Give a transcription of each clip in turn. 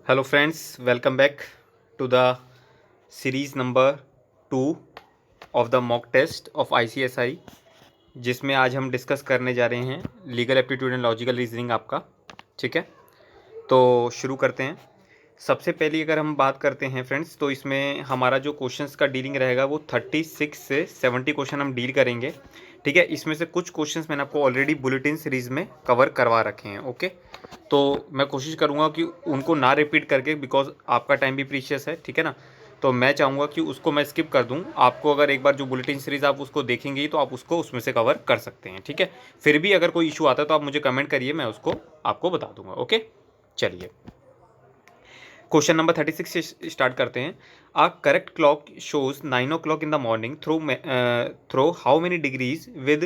Hello friends, welcome back to the series number 2 of the mock test of ICSI, जिसमें आज हम discuss करने जा रहे हैं legal aptitude and logical reasoning आपका। ठीक है, तो शुरू करते हैं। सबसे पहले अगर हम बात करते हैं फ्रेंड्स, तो इसमें हमारा जो क्वेश्चंस का डीलिंग रहेगा वो 36 से 70 क्वेश्चन हम डील करेंगे। ठीक है, इसमें से कुछ क्वेश्चंस मैंने आपको ऑलरेडी बुलेटिन सीरीज़ में कवर करवा रखे हैं। ओके, तो मैं कोशिश करूँगा कि उनको ना रिपीट करके, बिकॉज आपका टाइम भी प्रीशियस है। ठीक है ना, तो मैं चाहूँगा कि उसको मैं स्किप कर दूँ। आपको अगर एक बार जो बुलेटिन सीरीज़ आप उसको देखेंगे तो आप उसको उसमें से कवर कर सकते हैं। ठीक है, फिर भी अगर कोई इशू आता है तो आप मुझे कमेंट करिए, मैं उसको आपको बता दूंगा। ओके, चलिए क्वेश्चन नंबर 36 से स्टार्ट करते हैं। A correct clock shows 9 o'clock in the morning through how many degrees with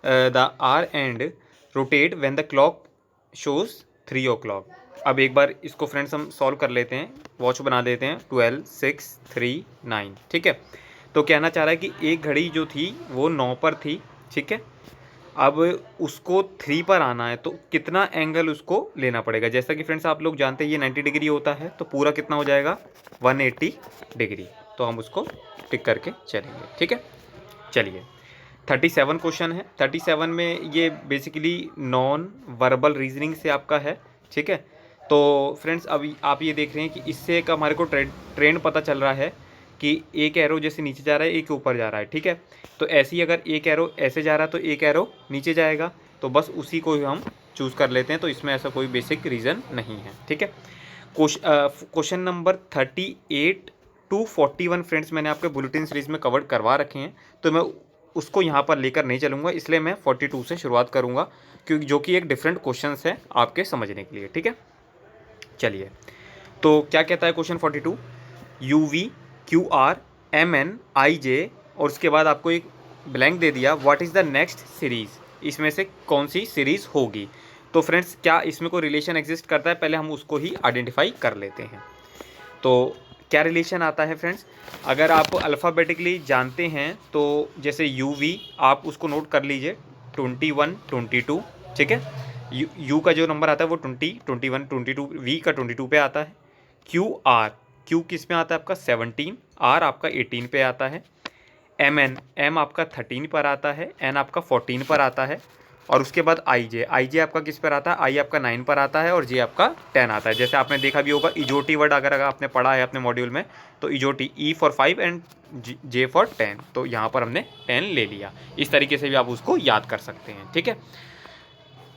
the hour hand rotate when the clock shows 3 o'clock। अब एक बार इसको फ्रेंड्स हम सॉल्व कर लेते हैं, वॉच बना देते हैं। 12, 6, 3, 9। ठीक है, तो कहना चाह रहा है कि एक घड़ी जो थी वो 9 पर थी। ठीक है, अब उसको 3 पर आना है तो कितना एंगल उसको लेना पड़ेगा। जैसा कि फ्रेंड्स आप लोग जानते हैं ये 90 डिग्री होता है, तो पूरा कितना हो जाएगा 180 डिग्री। तो हम उसको टिक करके चलेंगे। ठीक है, चलिए 37 क्वेश्चन है। 37 में ये बेसिकली नॉन वर्बल रीजनिंग से आपका है। ठीक है, तो फ्रेंड्स अभी आप ये देख रहे हैं कि इससे एक हमारे को ट्रेंड पता चल रहा है कि एक एरो जैसे नीचे जा रहा है, एक ऊपर जा रहा है। ठीक है, तो ऐसे ही अगर एक एरो ऐसे जा रहा है तो एक एरो नीचे जाएगा, तो बस उसी को हम चूज़ कर लेते हैं। तो इसमें ऐसा कोई बेसिक रीज़न नहीं है। ठीक है, क्वेश्चन नंबर 38 टू 41 फ्रेंड्स मैंने आपके बुलेटिन सीरीज़ में कवर करवा रखे हैं, तो मैं उसको यहाँ पर लेकर नहीं चलूँगा, इसलिए मैं 42 से शुरुआत करूँगा, क्योंकि जो कि एक डिफरेंट क्वेश्चन है आपके समझने के लिए। ठीक है, चलिए तो क्या कहता है question 42। U V Q R M N I J, और उसके बाद आपको एक ब्लैंक दे दिया, what is the next series, इसमें से कौन सी सीरीज़ होगी। तो फ्रेंड्स क्या इसमें कोई रिलेशन एग्जिस्ट करता है, पहले हम उसको ही आइडेंटिफाई कर लेते हैं। तो क्या रिलेशन आता है फ्रेंड्स, अगर आप अल्फ़ाबेटिकली जानते हैं तो जैसे यू वी आप उसको नोट कर लीजिए, 21, 22। ठीक है, यू का जो नंबर आता है वो 20, 21, 22, वी का 22 पे आता है। क्यू किस में आता है आपका 17, आर आपका 18 पे आता है। एम आपका 13 पर आता है, एन आपका 14 पर आता है, और उसके बाद आई जे आपका किस पर आता है, आई आपका 9 पर आता है, और जे आपका 10 आता है। जैसे आपने देखा भी होगा इजोटी वर्ड अगर आपने पढ़ा है अपने मॉड्यूल में, तो इजोटी E for 5 and J for 10, तो यहाँ पर हमने 10 ले लिया। इस तरीके से भी आप उसको याद कर सकते हैं। ठीक है,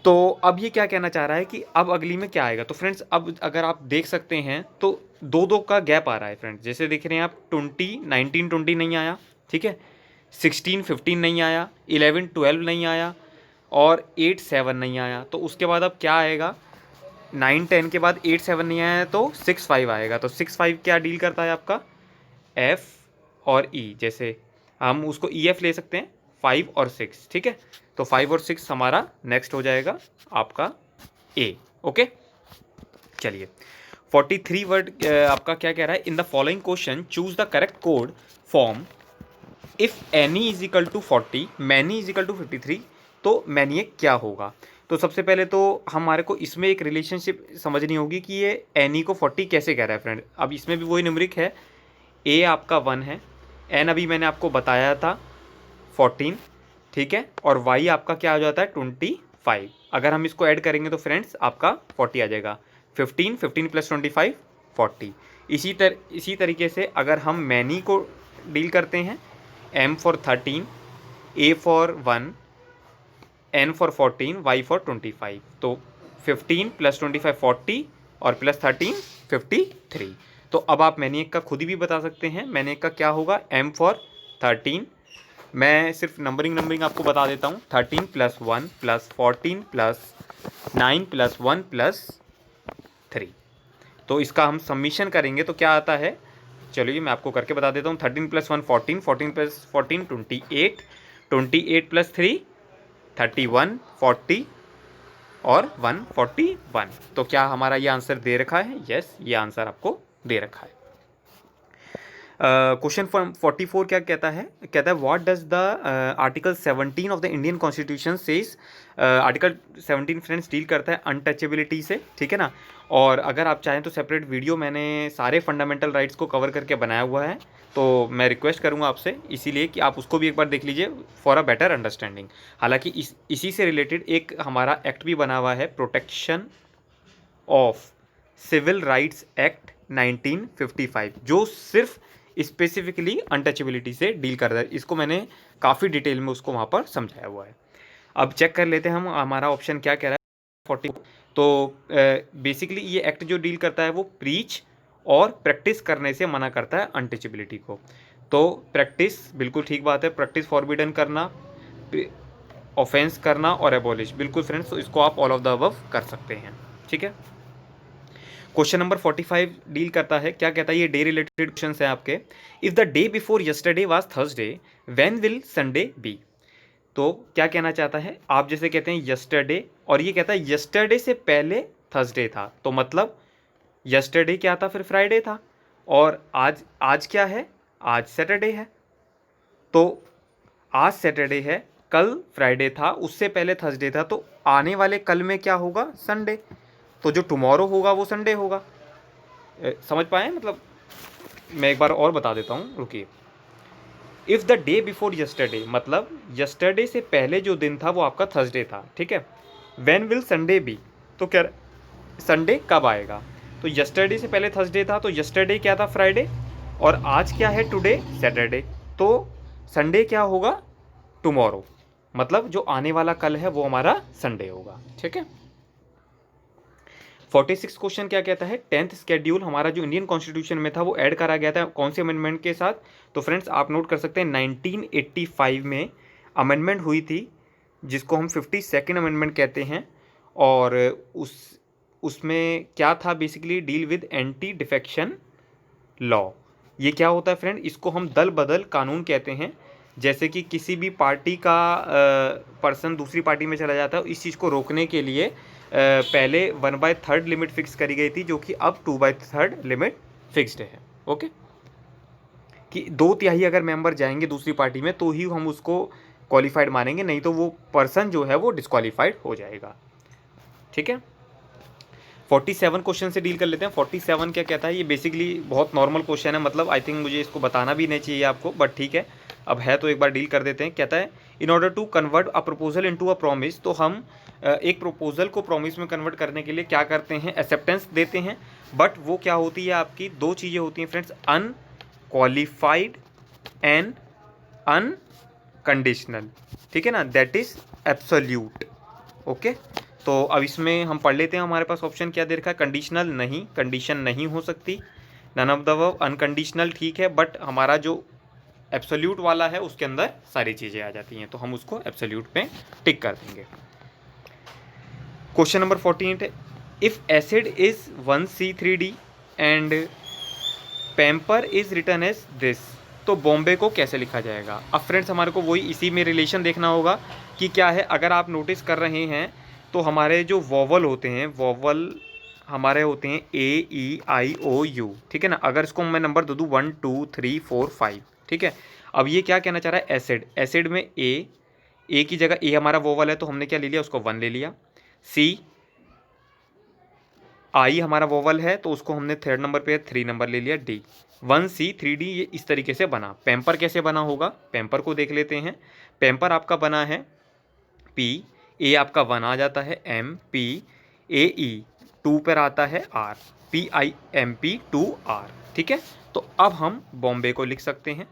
तो अब ये क्या कहना चाह रहा है कि अब अगली में क्या आएगा। तो फ्रेंड्स अब अगर आप देख सकते हैं तो दो दो का गैप आ रहा है फ्रेंड्स। जैसे देख रहे हैं आप 20, 19, 20 नहीं आया। ठीक है, 16, 15 नहीं आया, 11, 12 नहीं आया, और 8, 7 नहीं आया। तो उसके बाद अब क्या आएगा, 9, 10 के बाद 8, 7 नहीं आया तो 6, 5 आएगा। तो 6, 5 क्या डील करता है आपका एफ और ई, जैसे हम उसको ई एफ ले सकते हैं, 5 और 6। ठीक है, तो 5 और 6 हमारा नेक्स्ट हो जाएगा आपका ए। ओके, चलिए 43 वर्ड आपका क्या कह रहा है, in the following question choose the correct code form if any is equal to 40, many is equal to 53, तो मैनी क्या होगा। तो सबसे पहले तो हमारे को इसमें एक रिलेशनशिप समझनी होगी कि ये एनी को 40 कैसे कह रहा है फ्रेंड। अब इसमें भी वही न्यूमरिक है, ए आपका 1 है, एन अभी मैंने आपको बताया था 14। ठीक है, और वाई आपका क्या हो जाता है 25। अगर हम इसको ऐड करेंगे तो फ्रेंड्स आपका 40 आ जाएगा। 15, 15 प्लस 25, 40। इसी तरीके से अगर हम मैनी को डील करते हैं, M for 13, A for 1, N for 14, Y for 25। तो 15 प्लस 25 40, और प्लस 13 53। तो अब आप मैनिएक का खुद ही भी बता सकते हैं, मैनिएक का क्या होगा, एम फॉर 13, मैं सिर्फ नंबरिंग आपको बता देता हूँ, 13 plus 1 plus 14 plus 9 plus 1 plus 3। तो इसका हम सबमिशन करेंगे तो क्या आता है, चलिए मैं आपको करके बता देता हूँ। 13 प्लस 1 14, 14 प्लस 14 28, 28 प्लस 3 31, 40 और 141। तो क्या हमारा ये आंसर दे रखा है, यस ये आंसर आपको दे रखा है। क्वेश्चन 44 क्या कहता है, what does the article 17 of the Indian constitution says. Article 17 friends deal करता है अनटचेबिलिटी से, ठीक है ना। और अगर आप चाहें तो सेपरेट वीडियो मैंने सारे फंडामेंटल राइट्स को कवर करके बनाया हुआ है, तो मैं रिक्वेस्ट करूंगा आपसे इसीलिए कि आप उसको भी एक बार देख लीजिए फॉर अ बेटर अंडरस्टैंडिंग। हालांकि इसी से रिलेटेड एक हमारा एक्ट भी बना हुआ है, protection of civil rights act 1955, जो सिर्फ स्पेसिफिकली अनटचेबिलिटी से डील करता है। इसको मैंने काफ़ी डिटेल में उसको वहाँ पर समझाया हुआ है। अब चेक कर लेते हैं हम हमारा ऑप्शन क्या कह रहा है 40। तो बेसिकली ये एक्ट जो डील करता है वो प्रीच और प्रैक्टिस करने से मना करता है अनटचेबिलिटी को। तो प्रैक्टिस बिल्कुल ठीक बात है, प्रैक्टिस फॉरबिडन करना, ऑफेंस करना और एबॉलिश, बिल्कुल फ्रेंड्स। तो इसको आप ऑल ऑफ द अबव कर सकते हैं, ठीक है। क्वेश्चन नंबर 45 डील करता है, क्या कहता है, ये डे रिलेटेड क्वेश्चन है आपके। If the day before yesterday was Thursday, when will Sunday be. तो क्या कहना चाहता है, आप जैसे कहते हैं यस्टरडे और ये कहता है यस्टरडे से पहले थर्सडे था, तो मतलब यस्टरडे क्या था, फिर फ्राइडे था। और आज क्या है, आज सैटरडे है। तो आज सैटरडे है, कल फ्राइडे था, उससे पहले थर्सडे था, तो आने वाले कल में क्या होगा, संडे। तो जो टुमारो होगा वो संडे होगा। समझ पाए, मतलब मैं एक बार और बता देता हूँ, रुकिए। If the day before yesterday, मतलब यस्टरडे से पहले जो दिन था वो आपका थर्सडे था, ठीक है। व्हेन विल संडे बी, तो क्या संडे कब आएगा। तो यस्टरडे से पहले थर्सडे था, तो यस्टरडे क्या था, फ्राइडे। और आज क्या है, टुडे, सैटरडे। तो संडे क्या होगा, टुमारो। मतलब जो आने वाला कल है वो हमारा संडे होगा, ठीक है। 46 क्वेश्चन क्या कहता है, 10th स्केड्यूल हमारा जो इंडियन कॉन्स्टिट्यूशन में था वो ऐड करा गया था कौन से अमेंडमेंट के साथ। तो फ्रेंड्स आप नोट कर सकते हैं 1985 में अमेंडमेंट हुई थी, जिसको हम 52nd अमेंडमेंट कहते हैं। और उसमें क्या था, basically deal with anti defection law. ये क्या होता है फ्रेंड, इसको हम दल बदल कानून कहते हैं। जैसे कि किसी भी पार्टी का पर्सन दूसरी पार्टी में चला जाता है, इस चीज़ को रोकने के लिए पहले 1/3 लिमिट फिक्स करी गई थी, जो कि अब 2/3 लिमिट फिक्स्ड है। ओके, कि 2/3 अगर मेंबर जाएंगे दूसरी पार्टी में तो ही हम उसको क्वालिफाइड मानेंगे, नहीं तो वो पर्सन जो है वो डिस्क्वालीफाइड हो जाएगा, ठीक है। 47 क्वेश्चन से डील कर लेते हैं। 47 क्या कहता है, ये बेसिकली बहुत नॉर्मल क्वेश्चन है, मतलब आई थिंक मुझे इसको बताना भी नहीं चाहिए आपको, बट ठीक है, अब है तो एक बार डील कर देते हैं। कहता है, in order to convert a proposal into a promise, तो हम एक प्रपोजल को प्रॉमिस में कन्वर्ट करने के लिए क्या करते हैं, एक्सेप्टेंस देते हैं। बट वो क्या होती है, आपकी दो चीज़ें होती हैं फ्रेंड्स, अनक्वालिफाइड एंड अनकंडीशनल, ठीक है ना, दैट इज एब्सोल्यूट। ओके, तो अब इसमें हम पढ़ लेते हैं, हमारे पास ऑप्शन क्या दे रखा है, कंडीशनल नहीं, कंडीशन नहीं हो सकती, none of the above, unconditional ठीक है, बट हमारा जो एब्सोल्यूट वाला है उसके अंदर सारी चीज़ें आ जाती हैं, तो हम उसको एब्सोल्यूट पे टिक कर देंगे। क्वेश्चन नंबर 48 है, if acid is 1C3D and pamper is written as this, तो बॉम्बे को कैसे लिखा जाएगा। अब फ्रेंड्स हमारे को वही इसी में रिलेशन देखना होगा कि क्या है। अगर आप नोटिस कर रहे हैं तो हमारे जो वॉवल होते हैं, वॉवल हमारे होते हैं AEIOU, ठीक है ना। अगर इसको मैं नंबर दे दूँ 1 2 3 4 5, ठीक है। अब ये क्या कहना चाह रहा है, एसिड, एसिड में ए की जगह ए हमारा वोवल है, तो हमने क्या ले लिया, उसको 1 ले लिया। सी, आई हमारा वोवल है, तो उसको हमने 3rd नंबर पे 3 नंबर ले लिया। डी, 1C3D, ये इस तरीके से बना। पेम्पर कैसे बना होगा, पेम्पर को देख लेते हैं। पेम्पर आपका बना है पी, ए आपका 1 आ जाता है, एम पी ए ई 2 पर आता है आर, PIMP 2 आर, ठीक है। तो अब हम बॉम्बे को लिख सकते हैं,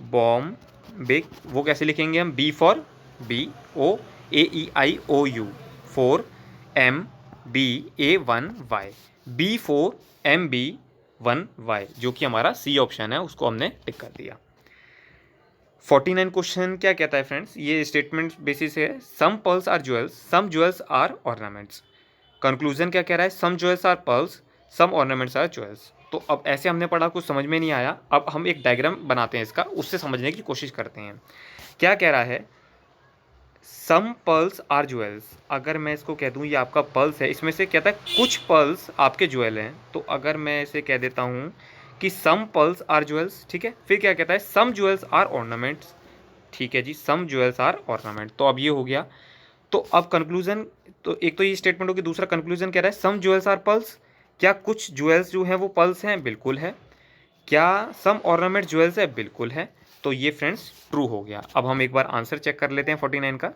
बॉम्बे, वो कैसे लिखेंगे हम, B for BOAEIOU 4 MBA1Y, B 4 MB1Y, जो कि हमारा सी ऑप्शन है, उसको हमने टिक कर दिया। 49 क्वेश्चन क्या कहता है फ्रेंड्स, ये स्टेटमेंट बेसिस है, some pearls are jewels, some jewels are ornaments. Conclusion क्या कह रहा है, some jewels are pearls, some ornaments are jewels. तो अब ऐसे हमने पढ़ा, कुछ समझ में नहीं आया, अब हम एक डायग्राम बनाते हैं इसका, उससे समझने की कोशिश करते हैं। क्या कह रहा है, सम पर्ल्स आर ज्वेल्स, अगर मैं इसको कह दूँ ये आपका पर्ल्स है, इसमें से कहता है कुछ पर्ल्स आपके ज्वेल हैं। तो अगर मैं इसे कह देता हूँ कि सम पर्ल्स आर ज्वेल्स, ठीक है। फिर क्या कहता है, सम ज्वेल्स आर ऑर्नामेंट्स, ठीक है जी, सम ज्वेल्स आर ऑर्नामेंट। तो अब ये हो गया। तो अब कंक्लूजन, तो एक तो ये स्टेटमेंट होगी, दूसरा कंक्लूजन कह रहा है सम ज्वेल्स आर पर्ल्स, क्या कुछ ज्वेल्स जो हैं वो पर्ल्स हैं, बिल्कुल है। क्या सम ऑर्नामेंट ज्वेल्स है, बिल्कुल है। तो ये फ्रेंड्स ट्रू हो गया। अब हम एक बार आंसर चेक कर लेते हैं 49 का।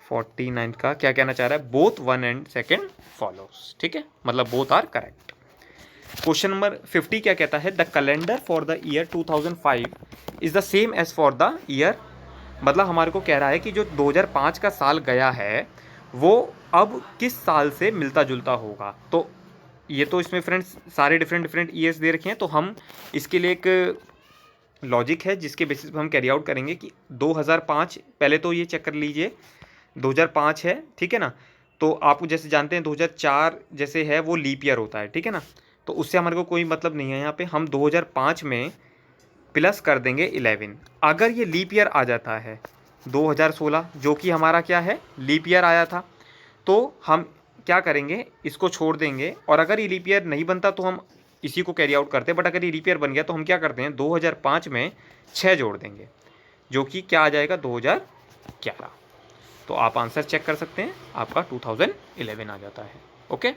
49 का क्या कहना चाह रहा है, बोथ 1 एंड 2 फॉलोस, ठीक है, मतलब both are correct. Question number 50 क्या कहता है, the calendar for the year 2005 is the same as for the year, मतलब हमारे को कह रहा है कि जो 2005 का साल गया है वो अब किस साल से मिलता जुलता होगा। तो ये तो इसमें फ्रेंड्स सारे डिफरेंट डिफरेंट ईयर्स दे रखे हैं, तो हम इसके लिए एक लॉजिक है जिसके बेसिस पर हम कैरी आउट करेंगे कि 2005, पहले तो ये चेक कर लीजिए 2005 है, ठीक है ना। तो आप जैसे जानते हैं 2004 जैसे है वो लीप ईयर होता है, ठीक है ना। तो उससे हमारे को कोई मतलब नहीं है। यहाँ पे हम 2005 में प्लस कर देंगे 11। अगर ये लीप ईयर आ जाता है 2016, जो कि हमारा क्या है, लीप ईयर आया था, तो हम क्या करेंगे, इसको छोड़ देंगे। और अगर ये लीप ईयर नहीं बनता तो हम इसी को कैरी आउट करते हैं। बट अगर ये लीप ईयर बन गया तो हम क्या करते हैं, 2005 में 6 जोड़ देंगे, जो कि क्या आ जाएगा, 2011। तो आप आंसर चेक कर सकते हैं, आपका 2011 आ जाता है। ओके,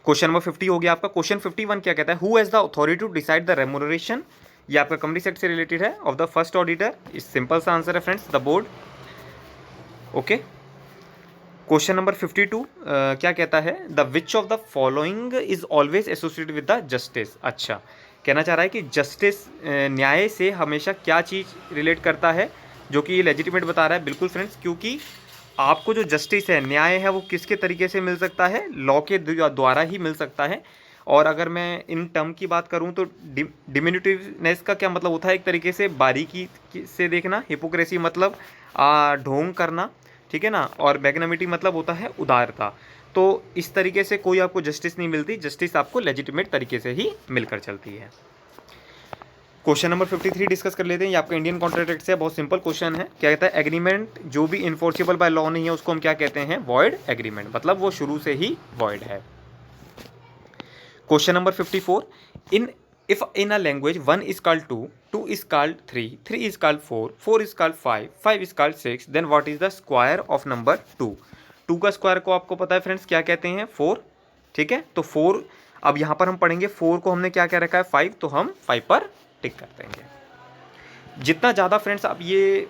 क्वेश्चन नंबर 50 हो गया आपका। क्वेश्चन 51 क्या कहता है, who has the authority to decide the remuneration, ये आपका कंपनी सेक्टर से रिलेटेड है, ऑफ द फर्स्ट ऑडिटर। इस सिंपल सा आंसर है friends, the board. Okay, question number 52 क्या कहता है, the which of the following is always associated with the justice. अच्छा, कहना चाह रहा है कि जस्टिस, न्याय से हमेशा क्या चीज़ रिलेट करता है, जो कि ये लेजिटिमेट बता रहा है। बिल्कुल फ्रेंड्स, क्योंकि आपको जो जस्टिस है, न्याय है, वो किसके तरीके से मिल सकता है, लॉ के द्वारा ही मिल सकता है। और अगर मैं इन टर्म की बात करूं तो डिमिनिटिवनेस का क्या मतलब होता है, एक तरीके से बारीकी से देखना, हिपोक्रेसी मतलब ढोंग करना, ठीक है ना, और मैग्नानिमिटी मतलब होता है उदारता। तो इस तरीके से कोई आपको जस्टिस नहीं मिलती, जस्टिस आपको लेजिटिमेट तरीके से ही मिलकर चलती है। क्वेश्चन नंबर 53 डिस्कस कर लेते हैं। ये आपका इंडियन कॉन्ट्रैक्ट एक्ट से बहुत सिंपल क्वेश्चन है। क्या कहता है, एग्रीमेंट जो भी इन्फोर्सेबल बाय लॉ नहीं है उसको हम क्या कहते हैं, वॉइड एग्रीमेंट, मतलब वो शुरू से ही वॉइड है। Question number 54, if in a language 1 is called 2, 2 is called 3, 3 is called 4, 4 is called 5, 5 is called 6, then what is the square of number 2? 2 का स्क्वायर को आपको पता है फ्रेंड्स क्या कहते हैं, 4, ठीक है। तो 4, अब यहाँ पर हम पढ़ेंगे 4 को हमने क्या क्या रखा है, 5, तो हम 5 पर टिक कर देंगे। जितना ज़्यादा फ्रेंड्स आप ये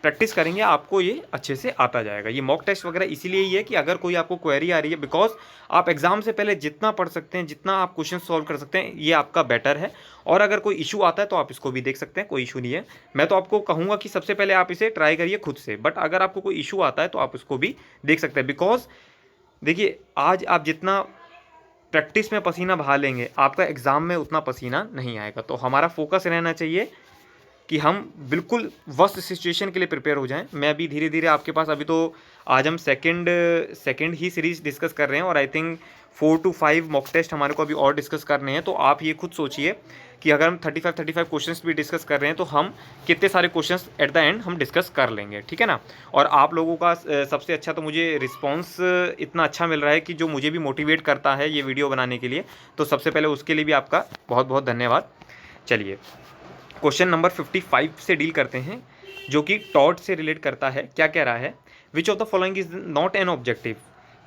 प्रैक्टिस करेंगे आपको ये अच्छे से आता जाएगा। ये मॉक टेस्ट वगैरह इसीलिए ही है कि अगर कोई आपको क्वेरी आ रही है, बिकॉज आप एग्जाम से पहले जितना पढ़ सकते हैं, जितना आप क्वेश्चन सॉल्व कर सकते हैं, ये आपका बेटर है। और अगर कोई इशू आता है तो आप इसको भी देख सकते हैं, कोई इशू नहीं है। मैं तो आपको कहूँगा कि सबसे पहले आप इसे ट्राई करिए खुद से, बट अगर आपको कोई इशू आता है तो आप उसको भी देख सकते हैं। बिकॉज देखिए, आज आप जितना प्रैक्टिस में पसीना बहा लेंगे, आपका एग्ज़ाम में उतना पसीना नहीं आएगा। तो हमारा फोकस रहना चाहिए कि हम बिल्कुल वर्स्ट सिचुएशन के लिए प्रिपेयर हो जाएं। मैं अभी धीरे धीरे आपके पास, अभी तो आज हम सेकंड ही सीरीज़ डिस्कस कर रहे हैं, और I think 4 to 5 mock test हमारे को अभी और डिस्कस करने हैं। तो आप ये खुद सोचिए कि अगर हम 35 क्वेश्चंस भी डिस्कस कर रहे हैं तो हम कितने सारे क्वेश्चंस एट द एंड हम डिस्कस कर लेंगे, ठीक है ना। और आप लोगों का सबसे अच्छा तो मुझे रिस्पॉन्स इतना अच्छा मिल रहा है कि जो मुझे भी मोटिवेट करता है ये वीडियो बनाने के लिए, तो सबसे पहले उसके लिए भी आपका बहुत बहुत धन्यवाद। चलिए क्वेश्चन नंबर 55 से डील करते हैं, जो कि टॉट से रिलेट करता है। क्या कह रहा है, विच of the following is not an objective.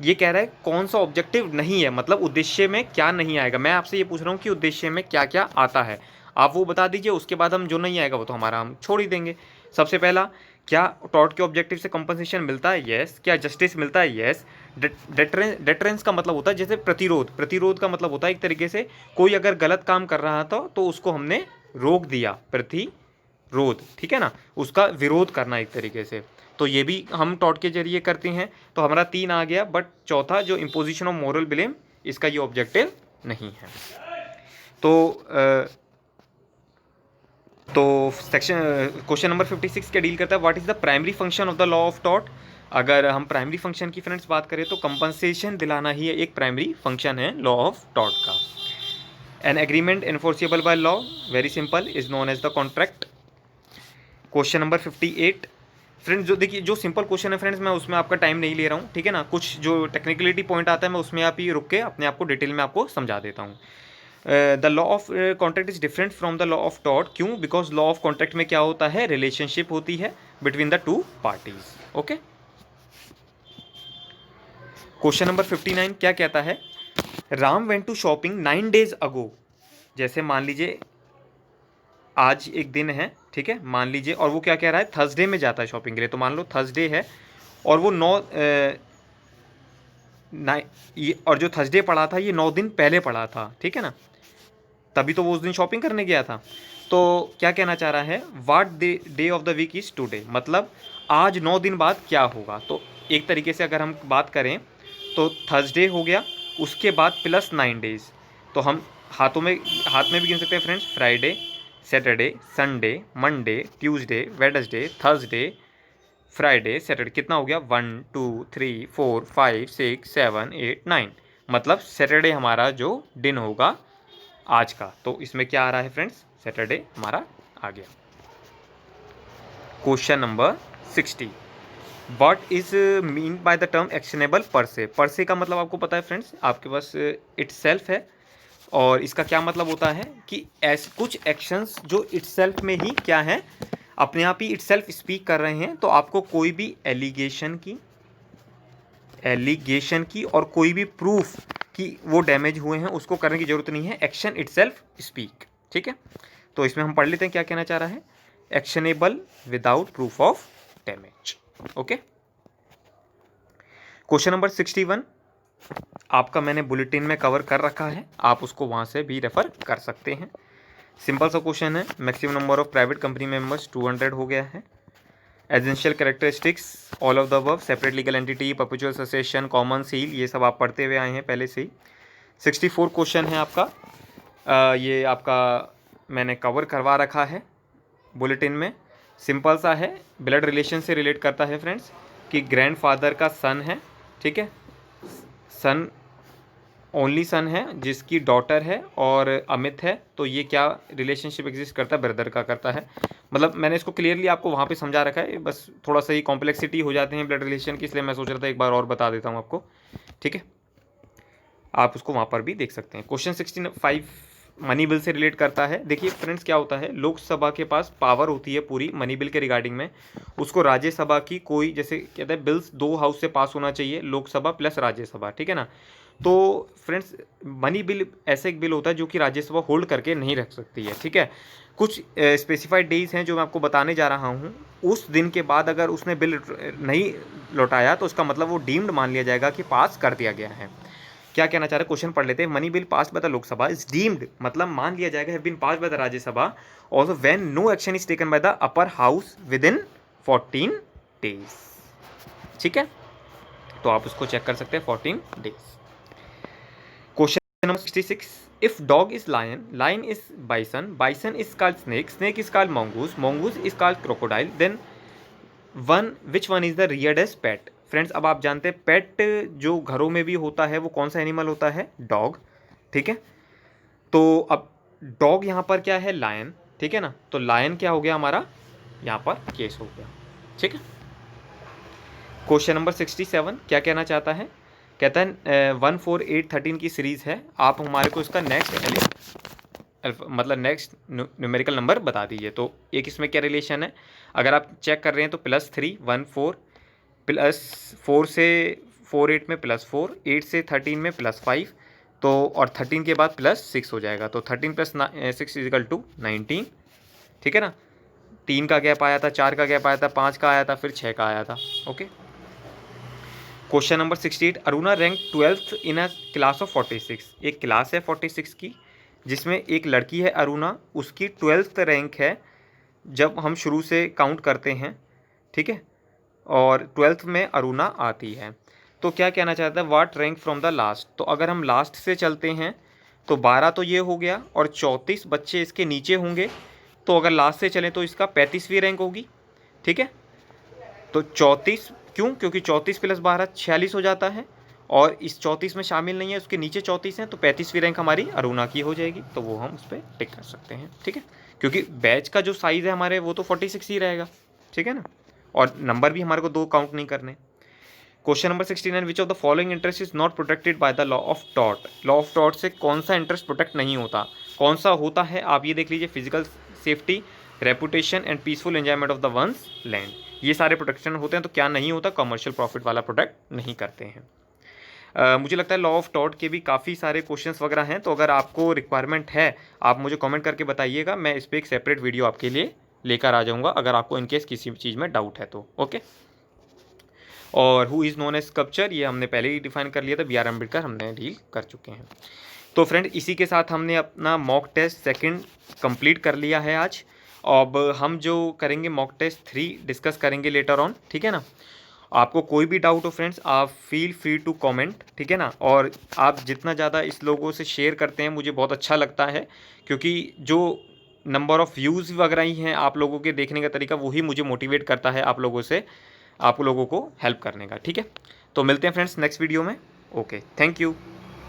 ये कह रहा है कौन सा ऑब्जेक्टिव नहीं है, मतलब उद्देश्य में क्या नहीं आएगा। मैं आपसे ये पूछ रहा हूँ कि उद्देश्य में क्या क्या आता है, आप वो बता दीजिए। उसके बाद हम जो नहीं आएगा वो तो हमारा हम छोड़ ही देंगे। सबसे पहला, क्या टॉट के ऑब्जेक्टिव से कंपनसेशन मिलता है, यस। क्या जस्टिस मिलता है, यस। डेटरेंस का मतलब होता है जैसे प्रतिरोध, प्रतिरोध का मतलब होता है एक तरीके से कोई अगर गलत काम कर रहा था तो उसको हमने रोक दिया, प्रतिरोध, ठीक है ना, उसका विरोध करना एक तरीके से। तो ये भी हम टॉट के जरिए करते हैं। तो हमारा 3 आ गया, बट चौथा जो इम्पोजिशन ऑफ मोरल ब्लेम, इसका ये ऑब्जेक्टिव नहीं है। तो सेक्शन क्वेश्चन नंबर 56 क्या डील करता है, what is the primary function of the law of taught. अगर हम प्राइमरी फंक्शन की फ्रेंड्स बात करें तो कंपनसेशन दिलाना ही एक प्राइमरी फंक्शन है लॉ ऑफ टॉट का। An agreement enforceable by law, very simple, is known as the contract. Question number 58 friends, जो देखिए जो सिंपल क्वेश्चन है फ्रेंड्स, मैं उसमें आपका टाइम नहीं ले रहा हूँ, ठीक है ना। कुछ जो टेक्निकलिटी पॉइंट आता है मैं उसमें आप ही रुक के अपने आप को डिटेल में आपको समझा देता हूँ। The law of contract is different from the law of tort. क्यों? बिकॉज लॉ ऑफ कॉन्ट्रैक्ट में क्या होता है, रिलेशनशिप होती है between the two parties. Okay. Question number 59 क्या कहता है, Ram went to shopping 9 days ago. जैसे मान लीजिए आज एक दिन है, ठीक है, मान लीजिए, और वो क्या कह रहा है, थर्सडे में जाता है शॉपिंग के लिए. तो मान लो थर्सडे है और वो और जो थर्सडे पड़ा था ये 9 दिन पहले पड़ा था, ठीक है ना, तभी तो वो उस दिन शॉपिंग करने गया था. तो क्या कहना चाह रहा है, what day of the week is today, मतलब आज 9 दिन बाद क्या होगा. तो एक तरीके से अगर हम बात करें तो थर्सडे हो गया, उसके बाद प्लस 9 days. तो हम हाथ में भी गिन सकते हैं friends, Friday, Saturday, Sunday, Monday, Tuesday, Wednesday, Thursday, Friday, Saturday. कितना हो गया, 1 2 3 4 5 6 7 8 9. मतलब सैटरडे हमारा जो दिन होगा आज का, तो इसमें क्या आ रहा है फ्रेंड्स, सैटरडे हमारा आ गया. Question number 60, what is mean by the term actionable पर से. पर से का मतलब आपको पता है फ्रेंड्स, आपके पास इटसेल्फ है, और इसका क्या मतलब होता है कि ऐसे कुछ एक्शंस जो इटसेल्फ में ही क्या है, अपने आप ही इटसेल्फ स्पीक कर रहे हैं. तो आपको कोई भी एलिगेशन की और कोई भी प्रूफ कि वो डैमेज हुए हैं उसको करने की जरूरत नहीं है. Action itself speak. ठीक है, तो इसमें हम पढ़ लेते हैं क्या कहना चाह रहा है, actionable without proof of damage. Okay. Question number 61 आपका मैंने बुलेटिन में कवर कर रखा है, आप उसको वहां से भी रेफर कर सकते हैं. सिंपल सा क्वेश्चन है, maximum number of private company members 200 हो गया है. Essential characteristics all of the above, separate legal entity, perpetual succession, common seal, ये सब आप पढ़ते हुए आए हैं पहले से ही. 64 क्वेश्चन है आपका, ये आपका मैंने कवर करवा रखा है बुलेटिन में. सिंपल सा है, ब्लड रिलेशन से रिलेट करता है फ्रेंड्स, कि ग्रैंडफादर का सन है, ठीक है, सन ओनली सन है जिसकी डॉटर है और अमित है. तो ये क्या रिलेशनशिप एग्जिस्ट करता है, ब्रदर का करता है. मतलब मैंने इसको क्लियरली आपको वहाँ पे समझा रखा है, बस थोड़ा सा ही कॉम्प्लेक्सिटी हो जाते हैं ब्लड रिलेशन की, इसलिए मैं सोच रहा था एक बार और बता देता हूँ आपको. ठीक है, आप उसको वहाँ पर भी देख सकते हैं. क्वेश्चन 65 मनी बिल से रिलेट करता है. देखिए फ्रेंड्स क्या होता है, लोकसभा के पास पावर होती है पूरी मनी बिल के रिगार्डिंग में, उसको राज्यसभा की कोई, जैसे कहते हैं बिल्स 2 हाउस से पास होना चाहिए, लोकसभा प्लस राज्यसभा, ठीक है ना. तो फ्रेंड्स मनी बिल ऐसे एक बिल होता है जो कि राज्यसभा होल्ड करके नहीं रख सकती है. ठीक है, कुछ स्पेसिफाइड डेज हैं जो मैं आपको बताने जा रहा हूँ. उस दिन के बाद अगर उसने बिल नहीं लौटाया तो उसका मतलब वो डीम्ड मान लिया जाएगा कि पास कर दिया गया है. क्या कहना चाह रहे हैं, क्वेश्चन पढ़ लेते हैं. Money bill pass by the Lok Sabha is deemed, मतलब मान लिया जाएगा, have been pass by the Rajya Sabha also when no action is taken by the upper house within 14 days. ठीक है, तो आप उसको चेक कर सकते हैं 14 days. Question number 66, if dog is lion, lion is bison, bison is called snake, snake is called mongoose, mongoose is called crocodile, then which one is the rearedest pet. Friends अब आप जानते हैं पेट जो घरों में भी होता है वो कौन सा एनिमल होता है, डॉग. ठीक है, तो अब डॉग यहाँ पर क्या है, लायन. ठीक है ना, तो लायन क्या हो गया हमारा यहाँ पर केस हो गया. ठीक है. क्वेश्चन नंबर 67 क्या कहना चाहता है, कहता है 14813 की सीरीज़ है, आप हमारे को इसका नेक्स्ट न्यूमेरिकल नंबर बता दीजिए. तो एक इसमें क्या रिलेशन है, अगर आप चेक कर रहे हैं तो +3 14 +4 से 48 में +4, 8 से 13 में +5, तो और 13 के बाद +6 हो जाएगा. तो 13 + 6 = 19. ठीक है ना, 3 का गैप आया था, 4 का गैप आया था, 5 का आया था, फिर 6 का आया था. Okay. Question number 68, Aruna rank 12th in a class of 46. एक क्लास है 46 की जिसमें एक लड़की है अरुणा, उसकी 12th रैंक है जब हम शुरू से काउंट करते हैं. ठीक है, और 12th में अरुणा आती है. तो क्या कहना चाहता है, what rank from the last. तो अगर हम लास्ट से चलते हैं तो 12 तो ये हो गया और 34 बच्चे इसके नीचे होंगे. तो अगर लास्ट से चलें तो इसका 35वीं रैंक होगी. ठीक है, तो 34 क्यों, क्योंकि 34 + 12 46 हो जाता है, और इस 34 में शामिल नहीं है, उसके नीचे 34 हैं, तो 35वीं रैंक हमारी अरुणा की हो जाएगी. तो वो हम उस पर टिक कर सकते हैं. ठीक है, क्योंकि बैच का जो साइज़ है हमारे वो तो 46 ही रहेगा. ठीक है ना, और नंबर भी हमारे को 2 काउंट नहीं करने. Question number 69, which of the following interest is not protected by the law of tort. Law of tort से कौन सा इंटरेस्ट प्रोटेक्ट नहीं होता, कौन सा होता है, आप ये देख लीजिए, physical safety, reputation and peaceful enjoyment of the ones land, ये सारे प्रोटेक्शन होते हैं। तो क्या नहीं होता, कमर्शियल प्रॉफिट वाला प्रोटेक्ट नहीं करते हैं। मुझे लगता है लॉ ऑफ टॉर्ट के भी काफ़ी सारे क्वेश्चंस वगैरह हैं, तो अगर आपको रिक्वायरमेंट है आप मुझे कमेंट करके बताइएगा, मैं इस पर एक सेपरेट वीडियो आपके लिए लेकर आ जाऊँगा अगर आपको इनकेस किसी चीज़ में डाउट है तो। ओके, और who is known as sculpture, ये हमने पहले ही डिफाइन कर लिया था, बी आर अम्बेडकर हमने डील कर चुके हैं। तो फ्रेंड, इसी के साथ हमने अपना मॉक टेस्ट सेकंड कंप्लीट कर लिया है आज। अब हम जो करेंगे मॉक टेस्ट 3 डिस्कस करेंगे लेटर ऑन, ठीक है ना। आपको कोई भी डाउट हो फ्रेंड्स, आप फील फ्री टू कमेंट, ठीक है ना। और आप जितना ज़्यादा इस लोगों से शेयर करते हैं मुझे बहुत अच्छा लगता है, क्योंकि जो नंबर ऑफ़ व्यूज़ वगैरह ही हैं आप लोगों के देखने का तरीका, वही मुझे मोटिवेट करता है आप लोगों को हेल्प करने का, ठीक है। तो मिलते हैं फ्रेंड्स नेक्स्ट वीडियो में। Okay, thank you.